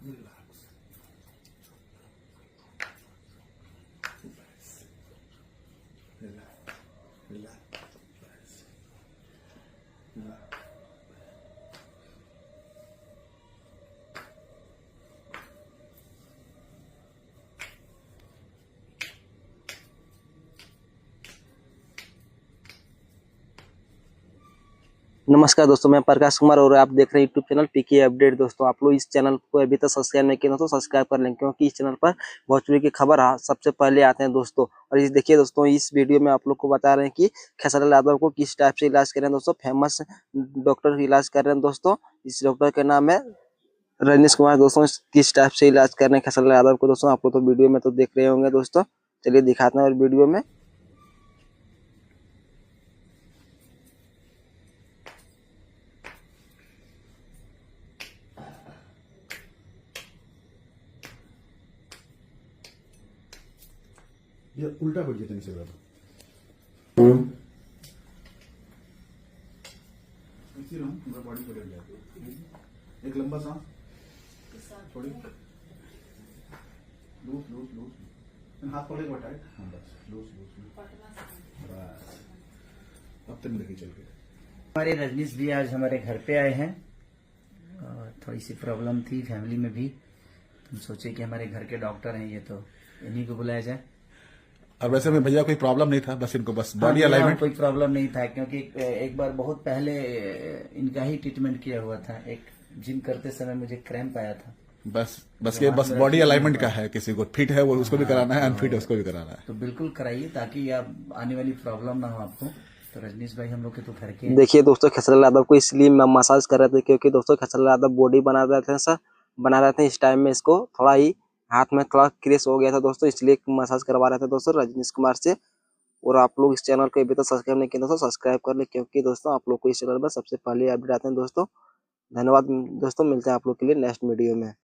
Relax, relax, relax, relax. नमस्कार दोस्तों, मैं प्रकाश कुमार और आप देख रहे हैं यूट्यूब चैनल पीके अपडेट। दोस्तों, आप लोग इस चैनल को अभी तक सब्सक्राइब नहीं किया तो सब्सक्राइब कर लें, क्योंकि इस चैनल पर भोजपुरी की खबर सबसे पहले आते हैं दोस्तों। और इस देखिए दोस्तों, इस वीडियो में आप लोग को बता रहे हैं कि खेसारी यादव को किस टाइप से इलाज कर रहे हैं दोस्तों। फेमस डॉक्टर इलाज कर रहे हैं दोस्तों। इस डॉक्टर का नाम है रजनीश कुमार। दोस्तों, किस टाइप से इलाज कर रहे हैं खेसारी यादव को दोस्तों, आप लोग तो वीडियो में तो देख रहे होंगे दोस्तों। चलिए दिखाते हैं और वीडियो में। ये उल्टा पड़ जाता है इसे बाबा। इसी रहो, पूरा बॉडी पकड़ जाए। एक लंबा सांस, थोड़ी लूज लूज लूज, हाथ पकड़े को टाइट। हाँ बस, लूज लूज लूज, बस। अब तक देखिए चल के। हमारे रजनीश भी आज हमारे घर पे आए हैं और थोड़ी सी प्रॉब्लम थी फैमिली में भी। हम सोचे कि हमारे घर के डॉक्टर हैं ये, तो इन्हीं को बुलाया जाए। और वैसे में भैया कोई प्रॉब्लम नहीं था, बस इनको बस हाँ, बॉडी भैया, अलाइनमेंट। कोई प्रॉब्लम नहीं था, क्योंकि एक बार बहुत पहले इनका ही ट्रीटमेंट किया हुआ था। एक जिम करते समय मुझे क्रैम्प आया था। बस ये बस बॉडी अलाइनमेंट का है। किसी को फिट है वो उसको भी कराना है, अनफिट है उसको भी कराना है। तो बिल्कुल कराइए, ताकि आप आने वाली प्रॉब्लम ना हो आपको। तो रजनीश भाई हम लोग के तो घर के हैं। देखिए दोस्तों, खेसारी यादव को इसलिए मसाज कर रहे थे क्योंकि दोस्तों खेसारी यादव बॉडी बना रहे थे सर, बना रहे थे। इस टाइम में इसको थोड़ा ही हाथ में थोड़ा क्रेश हो गया था दोस्तों, इसलिए मसाज करवा रहे थे दोस्तों रजनीश कुमार से। और आप लोग इस चैनल को अभी तक सब्सक्राइब नहीं किया दोस्तों, सब्सक्राइब कर ले, क्योंकि दोस्तों आप लोग को इस चैनल पर सबसे पहले अपडेट आते हैं दोस्तों। धन्यवाद दोस्तों, मिलते हैं आप लोग के लिए नेक्स्ट वीडियो में।